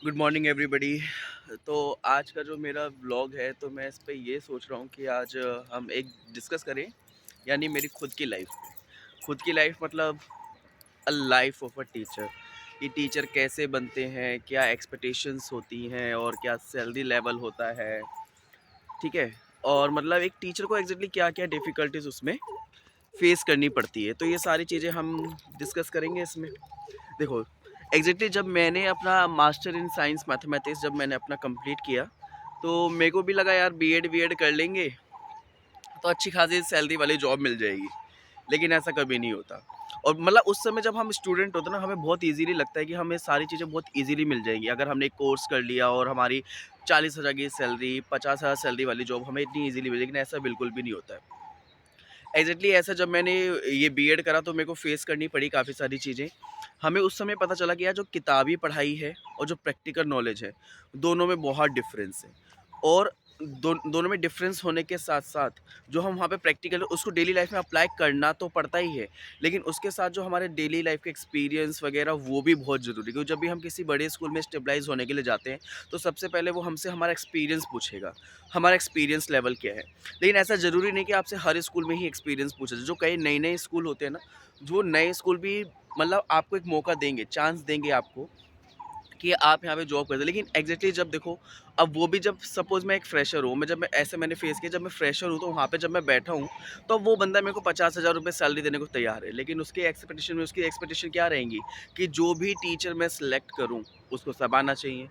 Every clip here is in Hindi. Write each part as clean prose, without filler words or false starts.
Good morning everybody. तो आज का जो मेरा व्लॉग है तो मैं इस पे ये सोच रहा हूँ कि आज हम एक डिस्कस करें, यानी मेरी खुद की लाइफ। खुद की लाइफ मतलब a life of a teacher, कि टीचर कैसे बनते हैं, क्या एक्सपेक्टेशंस होती हैं और क्या सैलरी लेवल होता है। ठीक है। और मतलब एक टीचर को एग्जैक्टली क्या क्या डिफ़िकल्टीज उसमें फेस करनी पड़ती है, तो ये सारी चीज़ें हम डिस्कस करेंगे इसमें। देखो, एग्जैक्टली जब मैंने अपना मास्टर इन साइंस मैथमेटिक्स जब मैंने अपना कंप्लीट किया, तो मेरे को भी लगा यार बीएड कर लेंगे तो अच्छी खासी सैलरी वाली जॉब मिल जाएगी। लेकिन ऐसा कभी नहीं होता। और मतलब उस समय जब हम स्टूडेंट होते हैं ना, हमें बहुत ईज़िली लगता है कि हमें सारी चीज़ें बहुत ईज़िली मिल जाएँगी। अगर हमने एक कोर्स कर लिया और हमारी 40,000 की सैलरी, 50,000 सैलरी वाली जॉब हमें इतनी ईज़िली मिलेगी, लेकिन ऐसा बिल्कुल भी नहीं होता है। एग्जैक्टली ऐसा जब मैंने ये बीएड करा तो मेरे को फेस करनी पड़ी काफ़ी सारी चीज़ें। हमें उस समय पता चला कि यार जो किताबी पढ़ाई है और जो प्रैक्टिकल नॉलेज है, दोनों में बहुत डिफरेंस है। और दोनों में डिफरेंस होने के साथ साथ जो हम वहाँ पे प्रैक्टिकल उसको डेली लाइफ में अप्लाई करना तो पड़ता ही है, लेकिन उसके साथ जो हमारे डेली लाइफ के एक्सपीरियंस वगैरह वो भी बहुत ज़रूरी है, क्योंकि जब भी हम किसी बड़े स्कूल में स्टेबलाइज होने के लिए जाते हैं तो सबसे पहले वो हमसे हमारा एक्सपीरियंस पूछेगा, हमारा एक्सपीरियंस लेवल क्या है। लेकिन ऐसा ज़रूरी नहीं कि आपसे हर स्कूल में ही एक्सपीरियंस पूछा जाए। जो कई नए-नए स्कूल होते हैं ना, जो नए स्कूल भी मतलब आपको एक मौका देंगे, चांस देंगे आपको कि आप यहाँ पे जॉब कर दें। लेकिन एग्ज़ैक्टली जब देखो, अब वो भी जब सपोज़ मैं एक फ्रेशर हूँ, मैं जब मैं ऐसे मैंने फेस किया, जब मैं फ्रेशर हूँ तो वहाँ पे जब मैं बैठा हूँ, तो वो बंदा मेरे को 50,000 रुपए सैलरी देने को तैयार है। लेकिन उसकी एक्सपेक्टेशन क्या रहेंगी कि जो भी टीचर मैं सिलेक्ट करूँ, उसको सब आना चाहिए।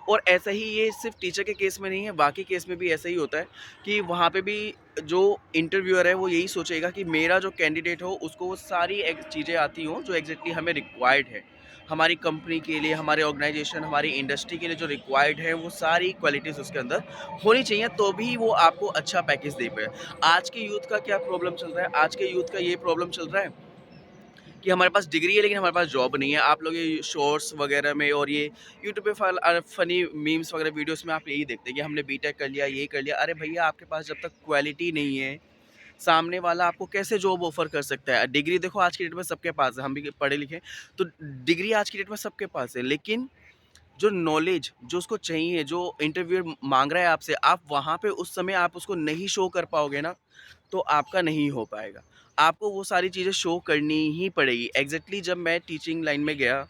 और ऐसा ही ये सिर्फ़ टीचर के केस में नहीं है, बाकी केस में भी ऐसा ही होता है कि वहाँ पे भी जो इंटरव्यूअर है वो यही सोचेगा कि मेरा जो कैंडिडेट हो उसको वो सारी चीज़ें आती हों जो एग्ज़ैक्टली हमें रिक्वायर्ड है। हमारी कंपनी के लिए, हमारे ऑर्गेनाइज़ेशन, हमारी इंडस्ट्री के लिए जो रिक्वायर्ड है वो सारी क्वालिटीज़ उसके अंदर होनी चाहिए, तो भी वो आपको अच्छा पैकेज दे पाए। आज के यूथ का क्या प्रॉब्लम चल रहा है? आज के यूथ का ये प्रॉब्लम चल रहा है कि हमारे पास डिग्री है लेकिन हमारे पास जॉब नहीं है। आप लोग ये शॉर्ट्स वगैरह में और ये यूट्यूब पे फ़नी मीम्स वगैरह वीडियोज़ में आप यही देखते हैं कि हमने बीटेक कर लिया, ये कर लिया। अरे भैया, आपके पास जब तक क्वालिटी नहीं है, सामने वाला आपको कैसे जॉब ऑफ़र कर सकता है? डिग्री देखो आज की डेट में सबके पास है, हम भी पढ़े लिखे हैं, तो डिग्री आज की डेट में सबके पास है। लेकिन जो नॉलेज जो उसको चाहिए, जो इंटरव्यूअर माँग रहा है आपसे, आप वहाँ पे उस समय आप उसको नहीं शो कर पाओगे ना, तो आपका नहीं हो पाएगा। आपको वो सारी चीज़ें शो करनी ही पड़ेगी। एग्ज़ैक्टली जब मैं टीचिंग लाइन में गया,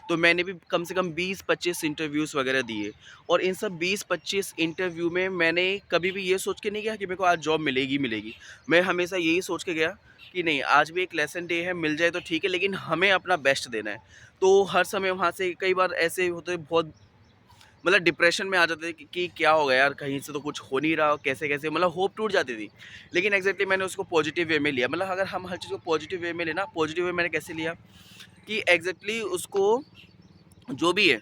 तो मैंने भी कम से कम 20-25 इंटरव्यूज़ वग़ैरह दिए, और इन सब 20-25 इंटरव्यू में मैंने कभी भी ये सोच के नहीं गया कि मेरे को आज जॉब मिलेगी, मिलेगी। मैं हमेशा यही सोच के गया कि नहीं, आज भी एक लेसन डे है, मिल जाए तो ठीक है, लेकिन हमें अपना बेस्ट देना है। तो हर समय वहाँ से कई बार ऐसे होते बहुत मतलब डिप्रेशन में आ जाते थे कि क्या होगा यार, कहीं से तो कुछ हो नहीं रहा, कैसे-कैसे मतलब होप टूट जाती थी। लेकिन एग्ज़ैक्टली मैंने उसको पॉज़िटिव वे में लिया। मतलब अगर हम हर चीज़ को पॉज़िटिव वे में लें ना, पॉज़िटिव वे मैंने कैसे लिया कि एग्ज़ैक्टली उसको जो भी है,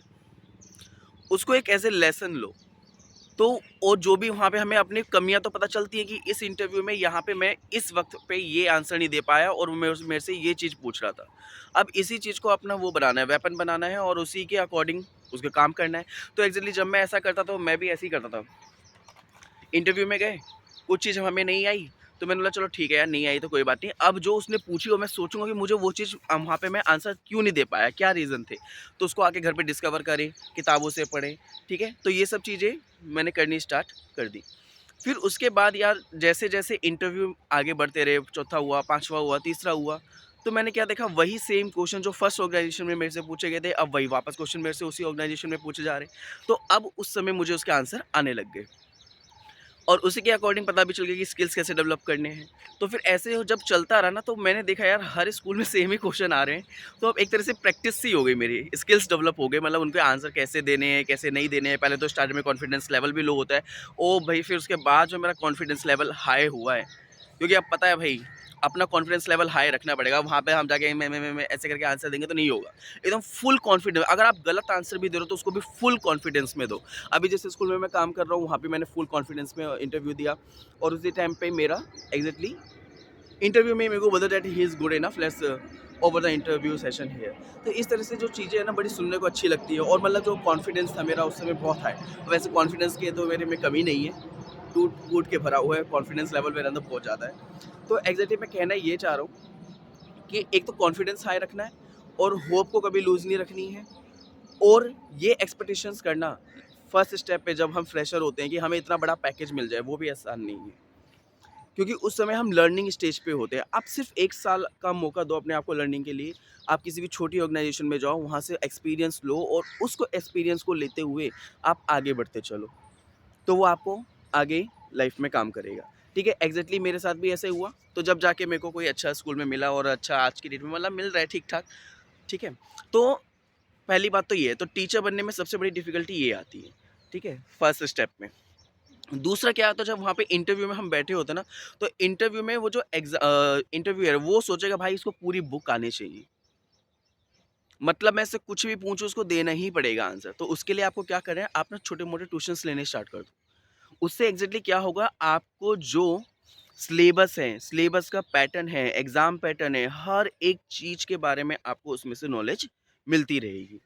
उसको एक एज़ ए लेसन लो। तो और जो भी वहाँ पे हमें अपनी कमियाँ तो पता चलती हैं कि इस इंटरव्यू में यहाँ पे मैं इस वक्त पे ये आंसर नहीं दे पाया और मेरे से ये चीज़ पूछ रहा था। अब इसी चीज़ को अपना वो बनाना है, वेपन बनाना है, और उसी के अकॉर्डिंग उसका काम करना है। तो एग्जैक्टली जब मैं ऐसा करता था, मैं भी ऐसे ही करता था। इंटरव्यू में गए, कुछ चीज़ हमें नहीं आई, तो मैंने बोला चलो ठीक है यार, नहीं आई तो कोई बात नहीं। अब जो उसने पूछी वो मैं सोचूँगा कि मुझे वो चीज़ वहाँ पे मैं आंसर क्यों नहीं दे पाया, क्या रीज़न थे? तो उसको आके घर पे डिस्कवर करें, किताबों से पढ़ें, ठीक है? तो ये सब चीज़ें मैंने करनी स्टार्ट कर दी। फिर उसके बाद यार जैसे-जैसे इंटरव्यू आगे बढ़ते रहे, चौथा हुआ, 5वां हुआ, तीसरा हुआ, तो मैंने क्या देखा, वही सेम क्वेश्चन जो फर्स्ट ऑर्गेनाइज़ेशन में मेरे से पूछे गए थे, अब वही वापस क्वेश्चन मेरे से उसी ऑर्गेनाइज़ेशन में पूछे जा रहे हैं। तो अब उस समय मुझे उसके आंसर आने लग गए। और उसी के अकॉर्डिंग पता भी चल गया कि स्किल्स कैसे डेवलप करने हैं। तो फिर ऐसे हो जब चलता रहा ना, तो मैंने देखा यार हर स्कूल में सेम ही क्वेश्चन आ रहे हैं। तो अब एक तरह से प्रैक्टिस सी हो गई मेरी, स्किल्स डेवलप हो गए, मतलब उनके आंसर कैसे देने हैं, कैसे नहीं देने हैं। पहले तो स्टार्टिंग में कॉन्फिडेंस लेवल भी लो होता है। ओ भाई, फिर उसके बाद जो मेरा कॉन्फिडेंस लेवल हाई हुआ है, क्योंकि अब पता है भाई, अपना कॉन्फिडेंस लेवल हाई रखना पड़ेगा। वहाँ पे हम जाके मैं ऐसे करके आंसर देंगे तो नहीं होगा। एकदम फुल कॉन्फिडेंस, अगर आप गलत आंसर भी दे रहे हो तो उसको भी फुल कॉन्फिडेंस में दो। अभी जिस स्कूल में मैं काम कर रहा हूँ वहाँ पे मैंने फुल कॉन्फिडेंस में इंटरव्यू दिया, और उसी टाइम पे मेरा एग्जैक्टली इंटरव्यू में मेरे को बोला that he is good enough, let's over the interview session here. तो इस तरह से जो चीज़ें हैं ना, बड़ी सुनने को अच्छी लगती है, और मतलब जो कॉन्फिडेंस था मेरा उस समय बहुत हाई। वैसे कॉन्फिडेंस की तो मेरे में कमी नहीं है, टूट-फूट के भरा हुआ है, कॉन्फिडेंस लेवल मेरे अंदर बहुत ज़्यादा है। तो एग्जैक्टली मैं कहना ये चाह रहा हूँ कि एक तो कॉन्फिडेंस हाई रखना है, और होप को कभी लूज़ नहीं रखनी है। और ये एक्सपेक्टेशंस करना फर्स्ट स्टेप पे जब हम फ्रेशर होते हैं कि हमें इतना बड़ा पैकेज मिल जाए, वो भी आसान नहीं है, क्योंकि उस समय हम लर्निंग स्टेज पे होते हैं। आप सिर्फ 1 साल का मौका दो अपने आप को लर्निंग के लिए। आप किसी भी छोटी ऑर्गेनाइजेशन में जाओ, वहाँ से एक्सपीरियंस लो और उसको एक्सपीरियंस को लेते हुए आप आगे बढ़ते चलो। तो वो आपको आगे लाइफ में काम करेगा। ठीक है, एग्जैक्टली मेरे साथ भी ऐसे हुआ। तो जब जाके मेरे को कोई अच्छा स्कूल में मिला और अच्छा आज की डेट में मतलब मिल रहा है ठीक ठाक। ठीक है, तो पहली बात तो ये है, तो टीचर बनने में सबसे बड़ी डिफिकल्टी ये आती है। ठीक है, फर्स्ट स्टेप में। दूसरा क्या होता है, जब वहाँ पे इंटरव्यू में हम बैठे होते हैं ना, तो इंटरव्यू में वो जो इंटरव्यूअर है वो सोचेगा भाई इसको पूरी बुक आनी चाहिए, मतलब मैं इससे कुछ भी पूछूं उसको देना ही पड़ेगा आंसर। तो उसके लिए आपको क्या करना है, आप ना छोटे मोटे ट्यूशंस लेने स्टार्ट कर दो। उससे एग्जैक्टली क्या होगा, आपको जो सिलेबस है, सिलेबस का पैटर्न है, एग्जाम पैटर्न है, हर एक चीज के बारे में आपको उसमें से नॉलेज मिलती रहेगी।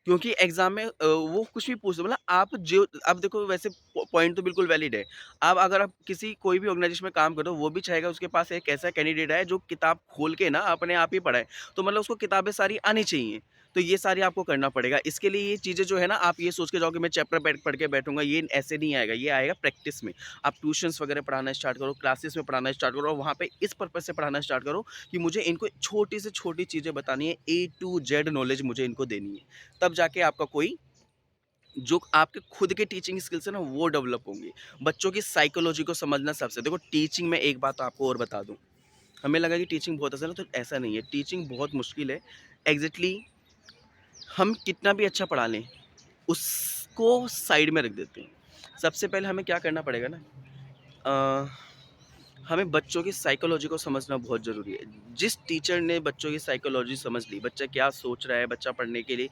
क्योंकि एग्जाम में वो कुछ भी पूछ दो, मतलब आप जो अब देखो, वैसे पॉइंट तो बिल्कुल वैलिड है। आप अगर आप किसी कोई भी ऑर्गेनाइजेशन में काम करो, वो भी चाहेगा उसके पास एक ऐसा कैंडिडेट है जो किताब खोल के ना अपने आप ही पढ़ाए। तो मतलब उसको किताबें सारी आनी चाहिए। तो ये सारी आपको करना पड़ेगा। इसके लिए ये चीज़ें जो है ना, आप ये सोच के जाओ कि मैं चैप्टर पढ़ के बैठूंगा, ये ऐसे नहीं आएगा, ये आएगा प्रैक्टिस में। आप ट्यूशंस वगैरह पढ़ाना स्टार्ट करो, क्लासेस में पढ़ाना स्टार्ट करो, और वहाँ पे इस पर्पज से पढ़ाना स्टार्ट करो कि मुझे इनको छोटी से छोटी चीज़ें बतानी है, A to Z नॉलेज मुझे इनको देनी है। तब जाके आपका कोई जो आपके खुद के टीचिंग स्किल्स है ना, वो डेवलप होंगे। बच्चों की साइकोलॉजी को समझना सबसे, देखो टीचिंग में एक बात आपको और बता दूं। हमें लगा कि टीचिंग बहुत आसान है, तो ऐसा नहीं है, टीचिंग बहुत मुश्किल है। एग्जैक्टली हम कितना भी अच्छा पढ़ा लें, उसको साइड में रख देते हैं। सबसे पहले हमें क्या करना पड़ेगा ना, अ, हमें बच्चों की साइकोलॉजी को समझना बहुत ज़रूरी है। जिस टीचर ने बच्चों की साइकोलॉजी समझ ली, बच्चा क्या सोच रहा है, बच्चा पढ़ने के लिए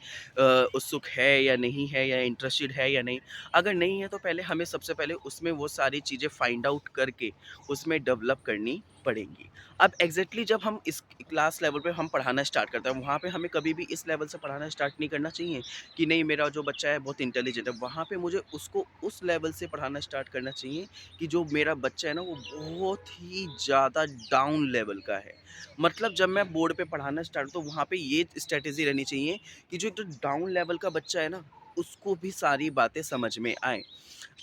उत्सुक है या नहीं है, या इंटरेस्टेड है या नहीं। अगर नहीं है तो पहले हमें सबसे पहले उसमें वो सारी चीज़ें फाइंड आउट करके उसमें डेवलप करनी पड़ेंगी। अब एग्जैक्टली जब हम इस क्लास लेवल पे हम पढ़ाना स्टार्ट करते हैं, वहाँ पे हमें कभी भी इस लेवल से पढ़ाना स्टार्ट नहीं करना चाहिए कि नहीं मेरा जो बच्चा है बहुत इंटेलिजेंट है। वहाँ पे मुझे उसको उस लेवल से पढ़ाना स्टार्ट करना चाहिए कि जो मेरा बच्चा है ना, वो बहुत ही ज़्यादा डाउन लेवल का है। मतलब जब मैं बोर्ड पे पढ़ाना स्टार्ट, तो वहाँ पे ये स्ट्रैटेजी रहनी चाहिए कि जो एक जो डाउन लेवल का बच्चा है ना, उसको भी सारी बातें समझ में आए।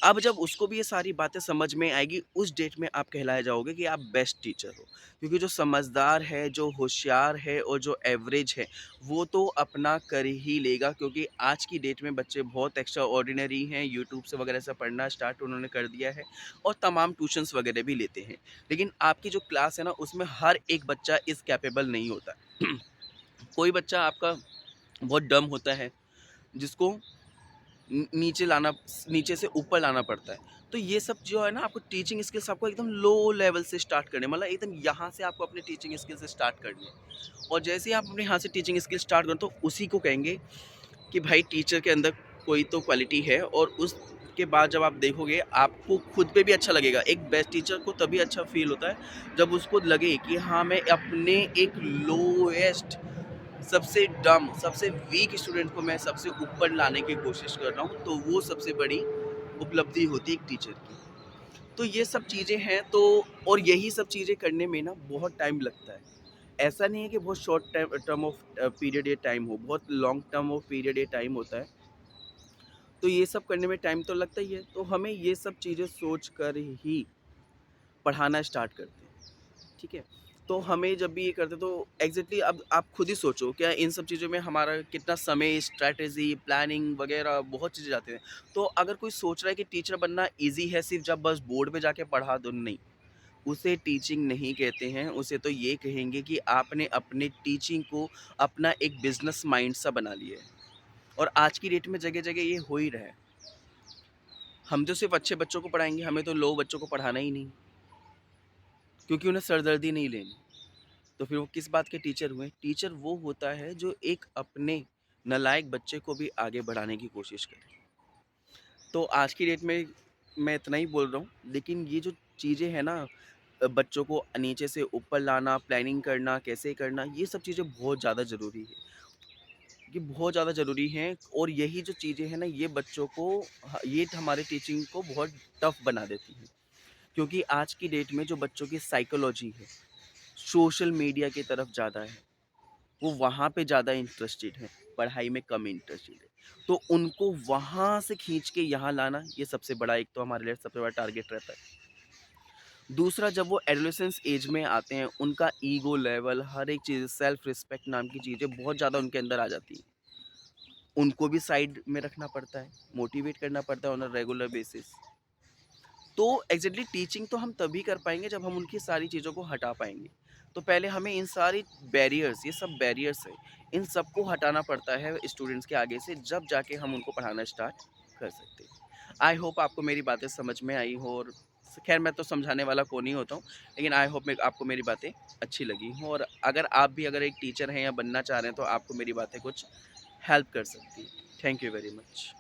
अब जब उसको भी ये सारी बातें समझ में आएगी, उस डेट में आप कहलाए जाओगे कि आप बेस्ट टीचर हो। क्योंकि जो समझदार है, जो होशियार है और जो एवरेज है, वो तो अपना कर ही लेगा। क्योंकि आज की डेट में बच्चे बहुत एक्स्ट्रा ऑर्डिनरी हैं, यूट्यूब से वगैरह से पढ़ना स्टार्ट उन्होंने कर दिया है और तमाम ट्यूशंस वगैरह भी लेते हैं। लेकिन आपकी जो क्लास है ना, उसमें हर एक बच्चा इस कैपेबल नहीं होता। कोई बच्चा आपका बहुत डम होता है, जिसको नीचे लाना, नीचे से ऊपर लाना पड़ता है। तो ये सब जो है ना, आपको टीचिंग स्किल्स आपको एकदम लो लेवल से स्टार्ट करने, मतलब एकदम यहाँ से आपको अपने टीचिंग स्किल्स स्टार्ट करनी है। और जैसे ही आप अपने यहाँ से टीचिंग स्किल स्टार्ट करें, तो उसी को कहेंगे कि भाई टीचर के अंदर कोई तो क्वालिटी है। और उसके बाद जब आप देखोगे, आपको खुद पे भी अच्छा लगेगा। एक बेस्ट टीचर को तभी अच्छा फील होता है जब उसको लगे कि हाँ, मैं अपने एक लोएस्ट, सबसे डम, सबसे वीक स्टूडेंट को मैं सबसे ऊपर लाने की कोशिश कर रहा हूँ। तो वो सबसे बड़ी उपलब्धि होती है एक टीचर की। तो ये सब चीज़ें हैं। तो और यही सब चीज़ें करने में ना बहुत टाइम लगता है। ऐसा नहीं है कि बहुत short time term of period ये टाइम हो, बहुत लॉन्ग टर्म ऑफ पीरियड ये टाइम होता है। तो ये सब करने में टाइम तो लगता ही है। तो हमें ये सब चीज़ें सोच कर ही पढ़ाना स्टार्ट करते हैं। ठीक है? तो हमें जब भी ये करते तो एग्ज़ैक्टली अब आप खुद ही सोचो, क्या इन सब चीज़ों में हमारा कितना समय, स्ट्रैटेजी, प्लानिंग वगैरह बहुत चीज़ें जाती हैं। तो अगर कोई सोच रहा है कि टीचर बनना ईज़ी है सिर्फ़ जब बस बोर्ड पे जाके पढ़ा दो, नहीं, उसे टीचिंग नहीं कहते हैं। उसे तो ये कहेंगे कि आपने अपने टीचिंग को अपना एक बिज़नेस माइंड सा बना लिया है। और आज की डेट में जगह-जगह ये हो ही रहा है। हम तो सिर्फ़ अच्छे बच्चों को पढ़ाएँगे, हमें तो लो बच्चों को पढ़ाना ही नहीं, क्योंकि उन्हें सरदर्दी नहीं लेनी। तो फिर वो किस बात के टीचर हुए? टीचर वो होता है जो एक अपने नालायक बच्चे को भी आगे बढ़ाने की कोशिश करे। तो आज की डेट में मैं इतना ही बोल रहा हूँ, लेकिन ये जो चीज़ें हैं ना, बच्चों को नीचे से ऊपर लाना, प्लानिंग करना, कैसे करना, ये सब चीज़ें बहुत ज़्यादा ज़रूरी है। ये बहुत ज़्यादा ज़रूरी हैं। और यही जो चीज़ें हैं ना, ये बच्चों को ये हमारे टीचिंग को बहुत टफ़ बना देती हैं। क्योंकि आज की डेट में जो बच्चों की साइकोलॉजी है, सोशल मीडिया की तरफ ज़्यादा है। वो वहाँ पे ज़्यादा इंटरेस्टेड हैं, पढ़ाई में कम इंटरेस्टेड है। तो उनको वहाँ से खींच के यहाँ लाना, ये सबसे बड़ा एक तो हमारे लिए सबसे बड़ा टारगेट रहता है। दूसरा, जब वो एडोलेसेंस एज में आते हैं, उनका ईगो लेवल, हर एक चीज़, सेल्फ रिस्पेक्ट नाम की चीज़ें बहुत ज़्यादा उनके अंदर आ जाती हैं। उनको भी साइड में रखना पड़ता है, मोटिवेट करना पड़ता है ऑन अ रेगुलर बेसिस। तो एग्ज़ैक्टली टीचिंग तो हम तभी कर पाएँगे जब हम उनकी सारी चीज़ों को हटा पाएँगे। तो पहले हमें इन सारी बैरियर्स, ये सब बैरियर्स हैं, इन सबको हटाना पड़ता है स्टूडेंट्स के आगे से, जब जाके हम उनको पढ़ाना स्टार्ट कर सकते हैं। आई होप आपको मेरी बातें समझ में आई हो, और खैर मैं तो समझाने वाला कौन ही होता हूँ, लेकिन आई होप आपको मेरी बातें अच्छी लगी हों, और अगर आप भी अगर एक टीचर हैं या बनना चाह रहे हैं तो आपको मेरी बातें कुछ हेल्प कर सकती हैं। Thank you very much.